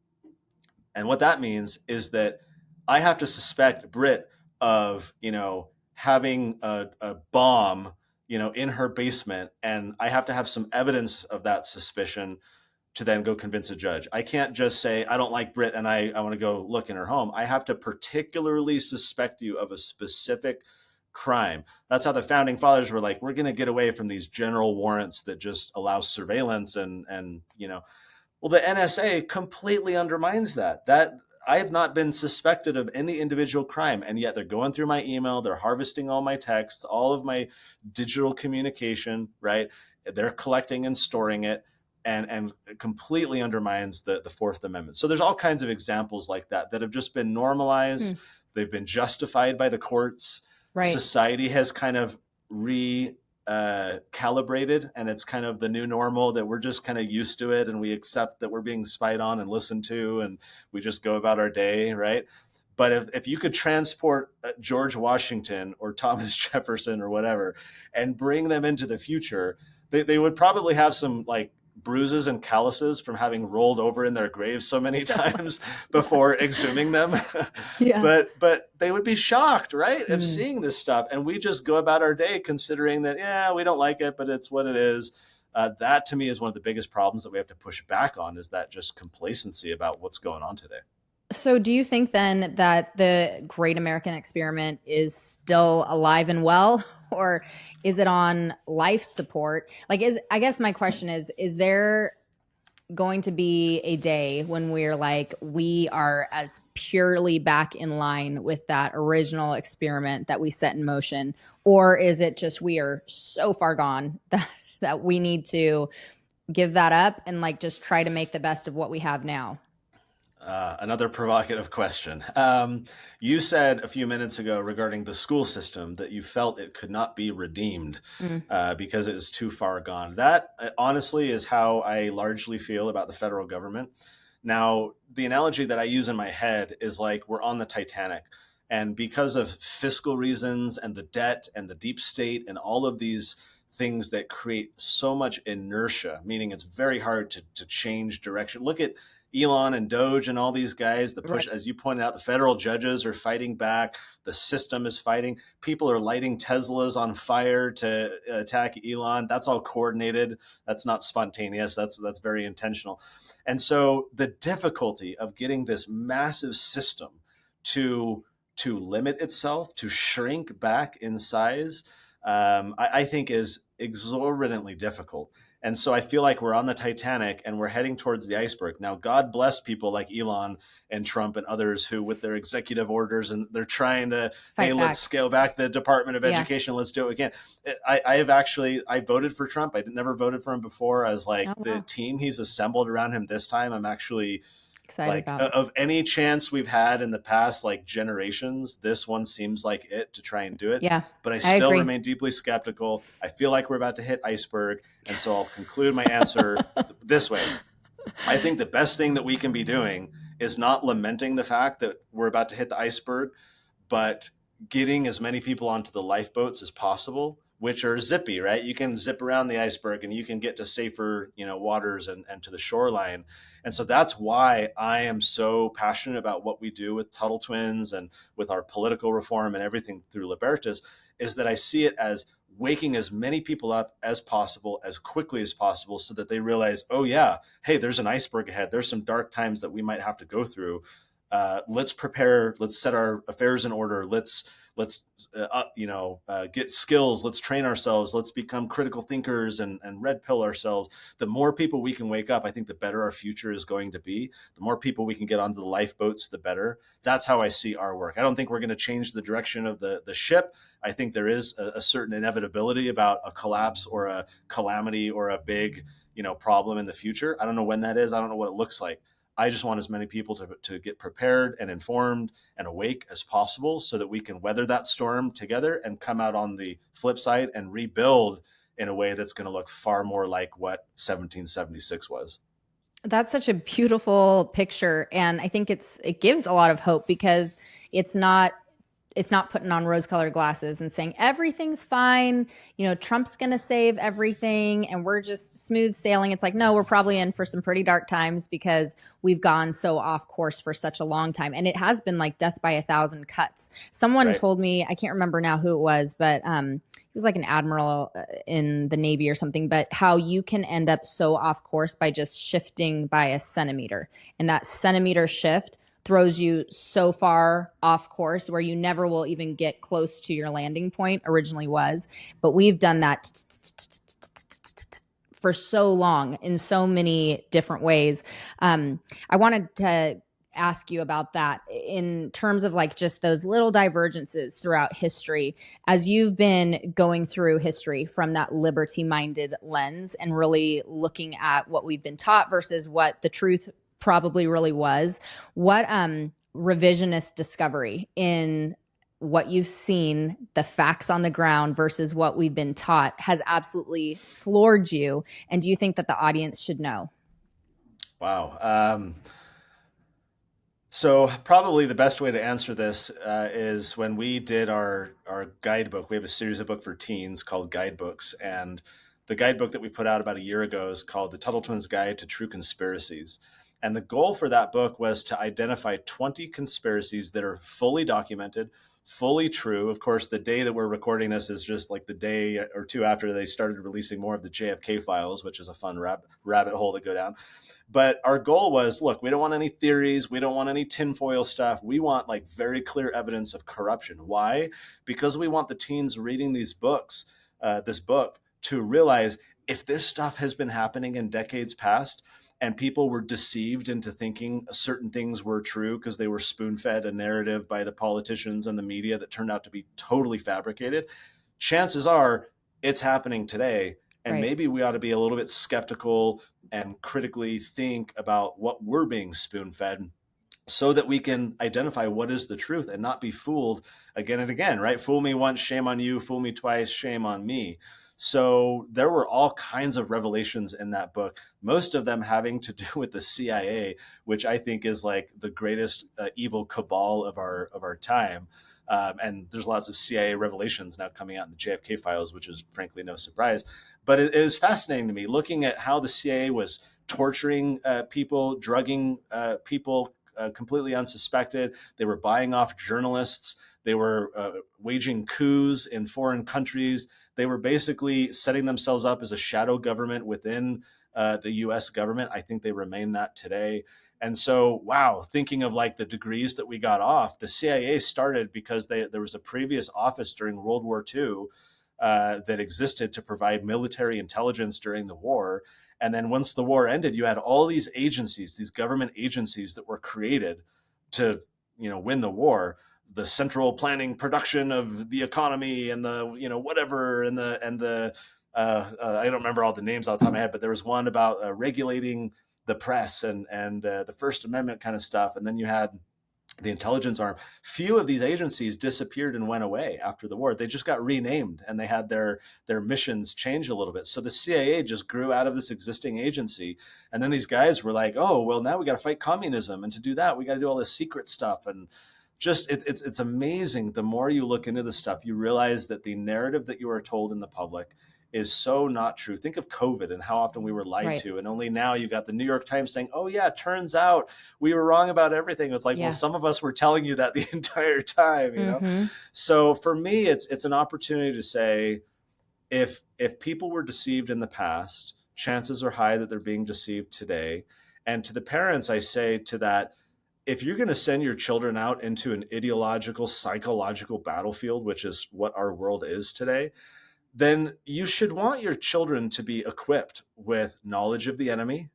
And what that means is that I have to suspect Britt of, having a bomb, in her basement, and I have to have some evidence of that suspicion to then go convince a judge. I can't just say, I don't like Britt and I want to go look in her home. I have to particularly suspect you of a specific crime. That's how the founding fathers were like, we're going to get away from these general warrants that just allow surveillance and well, the NSA completely undermines that. I have not been suspected of any individual crime, and yet they're going through my email, they're harvesting all my texts, all of my digital communication, right? They're collecting and storing it. and completely undermines the Fourth Amendment. So there's all kinds of examples like that have just been normalized. They've been justified by the courts. Right. Society has kind of calibrated, and it's kind of the new normal that we're just kind of used to it, and we accept that we're being spied on and listened to, and we just go about our day, right? But if you could transport George Washington or Thomas Jefferson or whatever and bring them into the future, they would probably have some like bruises and calluses from having rolled over in their graves so many times before exhuming them. Yeah. But they would be shocked, right, of seeing this stuff. And we just go about our day considering that, yeah, we don't like it, but it's what it is. That to me is one of the biggest problems that we have to push back on, is that just complacency about what's going on today. So do you think then that the great American experiment is still alive and well, or is it on life support? Like, I guess my question is there going to be a day when we're like, we are as purely back in line with that original experiment that we set in motion? Or is it just, we are so far gone that we need to give that up and like just try to make the best of what we have now? Another provocative question. You said a few minutes ago regarding the school system that you felt it could not be redeemed because it is too far gone. That honestly is how I largely feel about the federal government. Now, the analogy that I use in my head is like we're on the Titanic, and because of fiscal reasons and the debt and the deep state and all of these things that create so much inertia, meaning it's very hard to change direction. Look at Elon and Doge and all these guys, the push, as you pointed out, the federal judges are fighting back. The system is fighting. People are lighting Teslas on fire to attack Elon. That's all coordinated. That's not spontaneous. That's very intentional. And so the difficulty of getting this massive system to limit itself, to shrink back in size, I think is exorbitantly difficult. And so I feel like we're on the Titanic and we're heading towards the iceberg. Now, God bless people like Elon and Trump and others who, with their executive orders, and they're trying to, hey, let's scale back the Department of Education. Let's do what we can. I voted for Trump. I never voted for him before. As like the team he's assembled around him this time, I'm actually excited about. Of any chance we've had in the past like generations, this one seems like it to try and do it. Yeah, but I still remain deeply skeptical. I feel like we're about to hit iceberg. And so I'll conclude my answer this way. I think the best thing that we can be doing is not lamenting the fact that we're about to hit the iceberg, but getting as many people onto the lifeboats as possible, which are zippy, right? You can zip around the iceberg and you can get to safer, waters and to the shoreline. And so that's why I am so passionate about what we do with Tuttle Twins and with our political reform and everything through Libertas, is that I see it as waking as many people up as possible, as quickly as possible, so that they realize, oh yeah, hey, there's an iceberg ahead. There's some dark times that we might have to go through. Let's prepare. Let's set our affairs in order. Let's get skills. Let's train ourselves. Let's become critical thinkers and red pill ourselves. The more people we can wake up, I think the better our future is going to be. The more people we can get onto the lifeboats, the better. That's how I see our work. I don't think we're going to change the direction of the ship. I think there is a certain inevitability about a collapse or a calamity or a big, problem in the future. I don't know when that is. I don't know what it looks like. I just want as many people to get prepared and informed and awake as possible so that we can weather that storm together and come out on the flip side and rebuild in a way that's going to look far more like what 1776 was. That's such a beautiful picture. And I think it gives a lot of hope, because it's not putting on rose-colored glasses and saying everything's fine, Trump's going to save everything and we're just smooth sailing. It's like, no, we're probably in for some pretty dark times because we've gone so off course for such a long time. And it has been like death by 1,000 cuts. Someone told me, I can't remember now who it was, but he was like an admiral in the Navy or something, but how you can end up so off course by just shifting by a centimeter. And that centimeter shift throws you so far off course where you never will even get close to your landing point originally was. But we've done that for so long in so many different ways. I wanted to ask you about that in terms of like just those little divergences throughout history, as you've been going through history from that liberty-minded lens and really looking at what we've been taught versus what the truth probably really was. What revisionist discovery in what you've seen, the facts on the ground versus what we've been taught, has absolutely floored you? And do you think that the audience should know? Wow. So probably the best way to answer this is when we did our guidebook. We have a series of books for teens called Guidebooks. And the guidebook that we put out about a year ago is called The Tuttle Twins Guide to True Conspiracies. And the goal for that book was to identify 20 conspiracies that are fully documented, fully true. Of course, the day that we're recording this is just like the day or two after they started releasing more of the JFK files, which is a fun rabbit hole to go down. But our goal was, look, we don't want any theories. We don't want any tinfoil stuff. We want like very clear evidence of corruption. Why? Because we want the teens reading this book to realize if this stuff has been happening in decades past, and people were deceived into thinking certain things were true because they were spoon-fed a narrative by the politicians and the media that turned out to be totally fabricated, chances are it's happening today. And Right. maybe we ought to be a little bit skeptical and critically think about what we're being spoon-fed so that we can identify what is the truth and not be fooled again and again, right? Fool me once, shame on you. Fool me twice, shame on me. So there were all kinds of revelations in that book, most of them having to do with the CIA, which I think is like the greatest evil cabal of our time. And there's lots of CIA revelations now coming out in the JFK files, which is frankly no surprise. But it is fascinating to me looking at how the CIA was torturing people, drugging people completely unsuspected. They were buying off journalists. They were waging coups in foreign countries. They were basically setting themselves up as a shadow government within the US government. I think they remain that today. And so, wow, thinking of like the degrees that we got off, the CIA started because there was a previous office during World War II that existed to provide military intelligence during the war. And then once the war ended, you had all these agencies, these government agencies that were created to, win the war. The central planning production of the economy and the, whatever, and the I don't remember all the names off the top of my head, but there was one about regulating the press and the First Amendment kind of stuff. And then you had the intelligence arm. Few of these agencies disappeared and went away after the war. They just got renamed and they had their missions change a little bit. So the CIA just grew out of this existing agency. And then these guys were like, oh, well, now we got to fight communism. And to do that, we got to do all this secret stuff. And just it's amazing. The more you look into this stuff, you realize that the narrative that you are told in the public is so not true. Think of COVID and how often we were lied to. And only now you got the New York Times saying, oh yeah, turns out we were wrong about everything. It's like, well, some of us were telling you that the entire time, know? So for me, it's an opportunity to say, if people were deceived in the past, chances are high that they're being deceived today. And to the parents, I say to that, if you're going to send your children out into an ideological, psychological battlefield, which is what our world is today, then you should want your children to be equipped with knowledge of the enemy,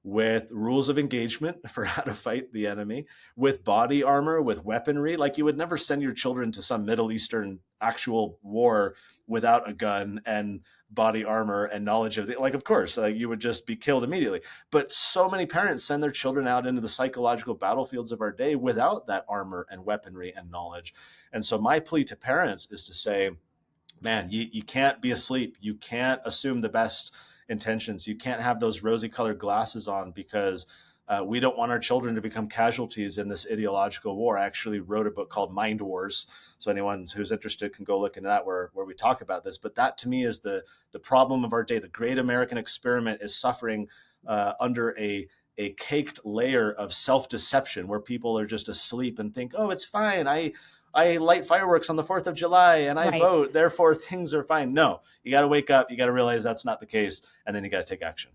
with rules of engagement for how to fight the enemy, with body armor, with weaponry. Like you would never send your children to some Middle Eastern actual war without a gun and body armor and knowledge of it. Like, of course, you would just be killed immediately. But so many parents send their children out into the psychological battlefields of our day without that armor and weaponry and knowledge. And so my plea to parents is to say, man, you can't be asleep. You can't assume the best intentions. You can't have those rosy colored glasses on because we don't want our children to become casualties in this ideological war. I actually wrote a book called Mind Wars. So anyone who's interested can go look into that where we talk about this. But that to me is the problem of our day. The great American experiment is suffering under a caked layer of self-deception where people are just asleep and think, oh, it's fine. I light fireworks on the 4th of July and I vote, therefore things are fine. No, you got to wake up. You got to realize that's not the case. And then you got to take action.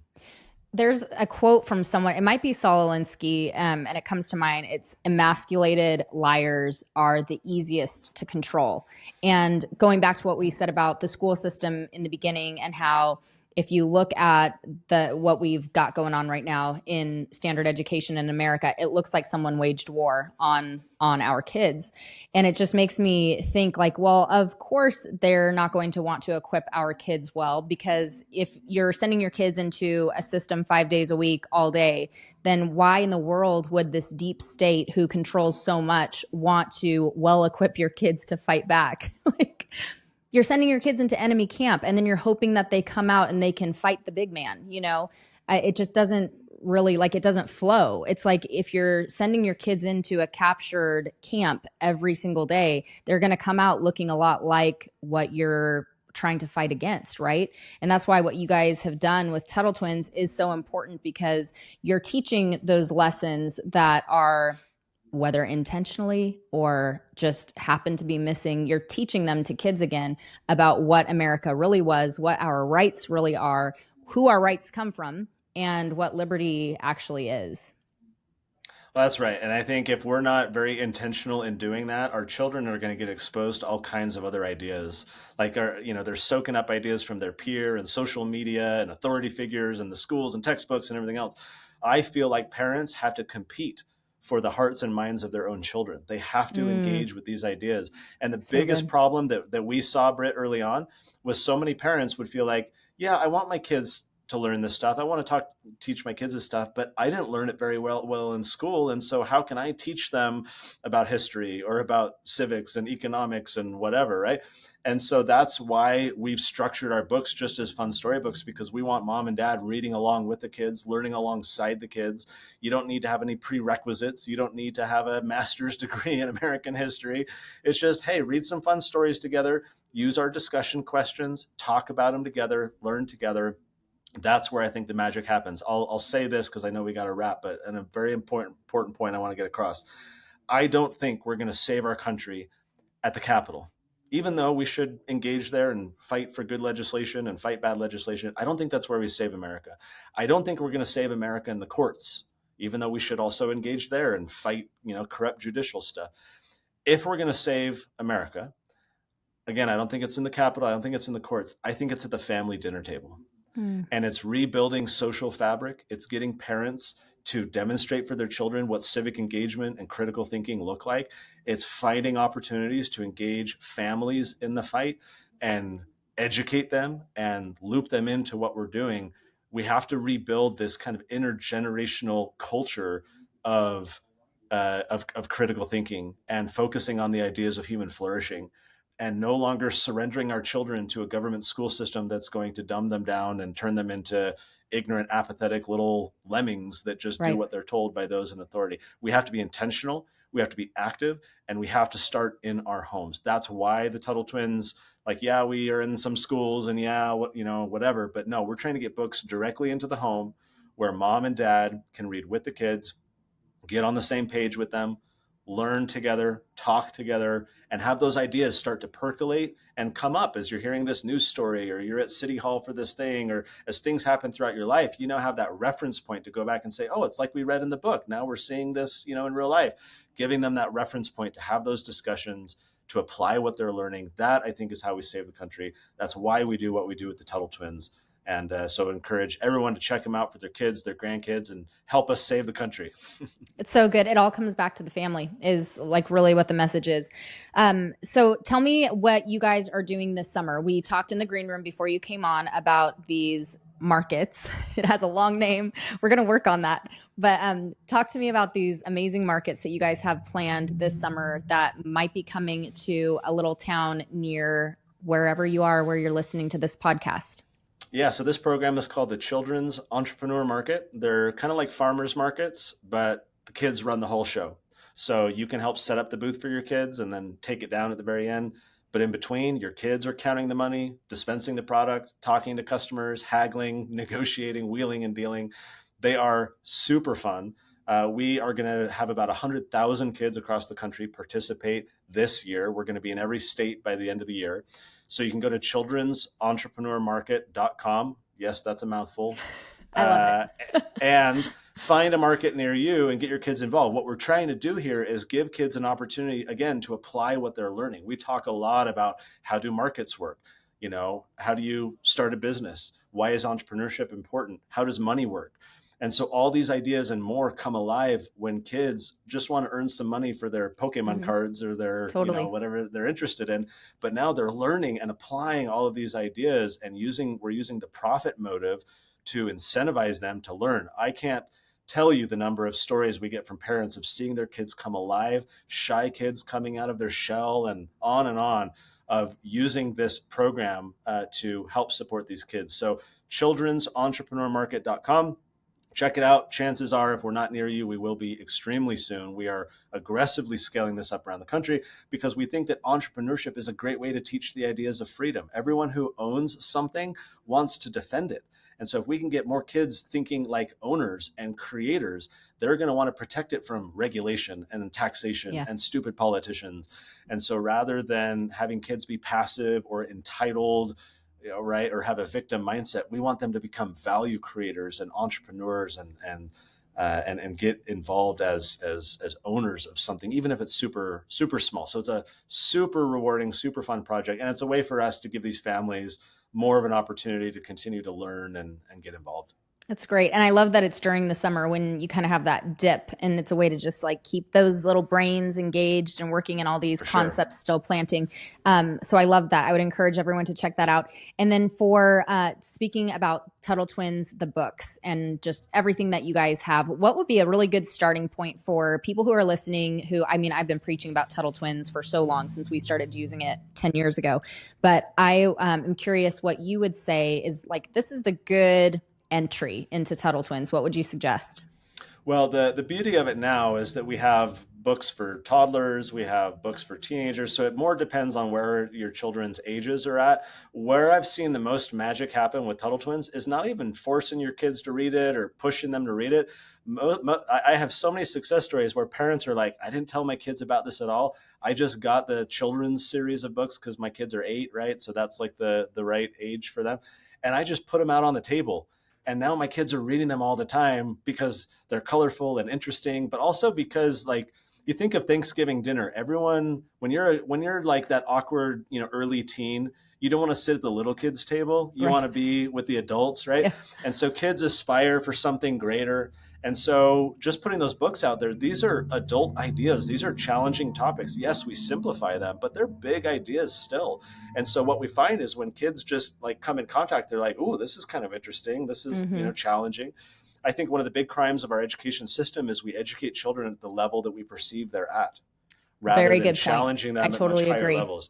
There's a quote from someone, it might be Saul Alinsky, and it comes to mind. It's emasculated liars are the easiest to control. And going back to what we said about the school system in the beginning and how if you look at what we've got going on right now in standard education in America, it looks like someone waged war on our kids. And it just makes me think like, well, of course they're not going to want to equip our kids well, because if you're sending your kids into a system 5 days a week all day, then why in the world would this deep state who controls so much want to well equip your kids to fight back? Like, you're sending your kids into enemy camp and then you're hoping that they come out and they can fight the big man. It just doesn't really, like, it doesn't flow. It's like if you're sending your kids into a captured camp every single day, they're going to come out looking a lot like what you're trying to fight against, right? And that's why what you guys have done with Tuttle Twins is so important, because you're teaching those lessons that are, whether intentionally or just happen to be missing, you're teaching them to kids again about what America really was, what our rights really are, who our rights come from, and what liberty actually is. Well, that's right. And I think if we're not very intentional in doing that, our children are going to get exposed to all kinds of other ideas. Like, they're soaking up ideas from their peer and social media and authority figures and the schools and textbooks and everything else. I feel like parents have to compete for the hearts and minds of their own children. They have to engage with these ideas. And the biggest problem that we saw, Britt, early on was so many parents would feel like, yeah, I want my kids to learn this stuff. I want to teach my kids this stuff, but I didn't learn it very well in school. And so how can I teach them about history or about civics and economics and whatever, right? And so that's why we've structured our books just as fun storybooks, because we want mom and dad reading along with the kids, learning alongside the kids. You don't need to have any prerequisites. You don't need to have a master's degree in American history. It's just, hey, read some fun stories together, use our discussion questions, talk about them together, learn together. That's where I think the magic happens. I'll say this because I know we got to wrap, but a very important point I want to get across. I don't think we're going to save our country at the Capitol. Even though we should engage there and fight for good legislation and fight bad legislation, I don't think that's where we save America. I don't think we're going to save America in the courts, even though we should also engage there and fight, corrupt judicial stuff. If we're going to save America, again, I don't think it's in the Capitol. I don't think it's in the courts. I think it's at the family dinner table. And it's rebuilding social fabric. It's getting parents to demonstrate for their children what civic engagement and critical thinking look like. It's finding opportunities to engage families in the fight and educate them and loop them into what we're doing. We have to rebuild this kind of intergenerational culture of critical thinking and focusing on the ideas of human flourishing, and no longer surrendering our children to a government school system that's going to dumb them down and turn them into ignorant, apathetic little lemmings that just do what they're told by those in authority. We have to be intentional, we have to be active, and we have to start in our homes. That's why the Tuttle Twins, we are in some schools and whatever, but no, we're trying to get books directly into the home where mom and dad can read with the kids, get on the same page with them, learn together, talk together, and have those ideas start to percolate and come up as you're hearing this news story, or you're at City Hall for this thing, or as things happen throughout your life, have that reference point to go back and say, oh, it's like we read in the book. Now we're seeing this, in real life, giving them that reference point to have those discussions, to apply what they're learning. That, I think, is how we save the country. That's why we do what we do with the Tuttle Twins. And so encourage everyone to check them out for their kids, their grandkids, and help us save the country. It's so good. It all comes back to the family is like really what the message is. So tell me what you guys are doing this summer. We talked in the green room before you came on about these markets. It has a long name. We're going to work on that. But talk to me about these amazing markets that you guys have planned this summer that might be coming to a little town near wherever you are, where you're listening to this podcast. Yeah, so this program is called the Children's Entrepreneur Market. They're kind of like farmers markets, but the kids run the whole show. So you can help set up the booth for your kids and then take it down at the very end. But in between, your kids are counting the money, dispensing the product, talking to customers, haggling, negotiating, wheeling and dealing. They are super fun. We are going to have about 100,000 kids across the country participate this year. We're going to be in every state by the end of the year. So you can go to children'sentrepreneurmarket.com. Yes, that's a mouthful. I love it. And find a market near you and get your kids involved. What we're trying to do here is give kids an opportunity, again, to apply what they're learning. We talk a lot about how do markets work? How do you start a business? Why is entrepreneurship important? How does money work? And so all these ideas and more come alive when kids just want to earn some money for their Pokemon cards or their, Totally. whatever they're interested in. But now they're learning and applying all of these ideas, and we're using the profit motive to incentivize them to learn. I can't tell you the number of stories we get from parents of seeing their kids come alive, shy kids coming out of their shell, and on, of using this program to help support these kids. So children'sentrepreneurmarket.com. Check it out. Chances are, if we're not near you, we will be extremely soon. We are aggressively scaling this up around the country because we think that entrepreneurship is a great way to teach the ideas of freedom. Everyone who owns something wants to defend it. And so if we can get more kids thinking like owners and creators, they're going to want to protect it from regulation and taxation and stupid politicians. And so rather than having kids be passive or entitled, right, or have a victim mindset, we want them to become value creators and entrepreneurs and get involved as owners of something, even if it's super, super small. So it's a super rewarding, super fun project. And it's a way for us to give these families more of an opportunity to continue to learn and get involved. That's great. And I love that it's during the summer when you kind of have that dip, and it's a way to just like keep those little brains engaged and working in all these concepts, still planting. So I love that. I would encourage everyone to check that out. And then for speaking about Tuttle Twins, the books, and just everything that you guys have, what would be a really good starting point for people who are listening who, I mean, I've been preaching about Tuttle Twins for so long, since we started using it 10 years ago. But I am curious what you would say is like, this is the good entry into Tuttle Twins. What would you suggest? Well, the beauty of it now is that we have books for toddlers, we have books for teenagers, so it more depends on where your children's ages are at. Where I've seen the most magic happen with Tuttle Twins is not even forcing your kids to read it or pushing them to read it. I have so many success stories where parents are like, I didn't tell my kids about this at all. I just got the children's series of books because my kids are 8, right? So that's like the right age for them. And I just put them out on the table. And now my kids are reading them all the time because they're colorful and interesting, but also because, like, you think of Thanksgiving dinner, everyone, when you're like that awkward, early teen, you don't want to sit at the little kids table. You want to be with the adults, right? Yeah. And so kids aspire for something greater. And so just putting those books out there, these are adult ideas. These are challenging topics. Yes, we simplify them, but they're big ideas still. And so what we find is when kids just like come in contact, they're like, "Ooh, this is kind of interesting. This is, challenging." I think one of the big crimes of our education system is we educate children at the level that we perceive they're at, rather than challenging them at much higher levels.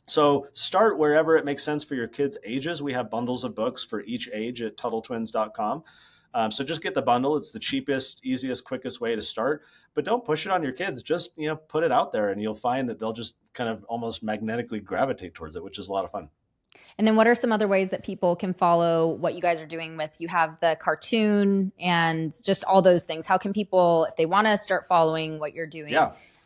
So start wherever it makes sense for your kids' ages. We have bundles of books for each age at TuttleTwins.com. So just get the bundle. It's the cheapest, easiest, quickest way to start. But don't push it on your kids. Just put it out there, and you'll find that they'll just kind of almost magnetically gravitate towards it, which is a lot of fun. And then what are some other ways that people can follow what you guys are doing with, you have the cartoon and just all those things. How can people, if they want to start following what you're doing,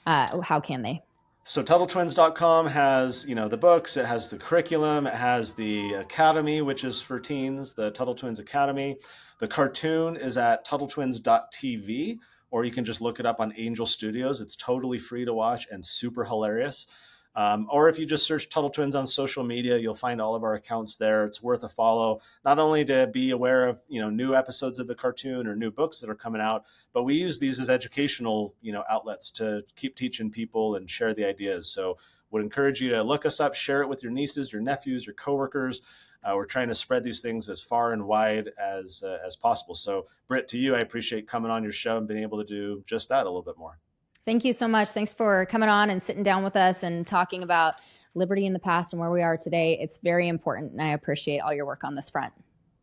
how can they? So TuttleTwins.com has, the books, it has the curriculum, it has the academy, which is for teens, the Tuttle Twins Academy. The cartoon is at TuttleTwins.tv, or you can just look it up on Angel Studios. It's totally free to watch and super hilarious. Or if you just search Tuttle Twins on social media, you'll find all of our accounts there. It's worth a follow, not only to be aware of, new episodes of the cartoon or new books that are coming out, but we use these as educational, outlets to keep teaching people and share the ideas. So would encourage you to look us up, share it with your nieces, your nephews, your coworkers. We're trying to spread these things as far and wide as possible. So Britt, to you, I appreciate coming on your show and being able to do just that a little bit more. Thank you so much. Thanks for coming on and sitting down with us and talking about liberty in the past and where we are today. It's very important, and I appreciate all your work on this front.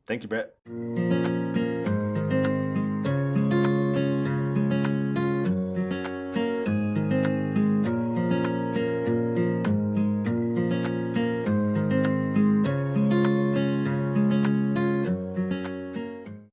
Thank you, Britt.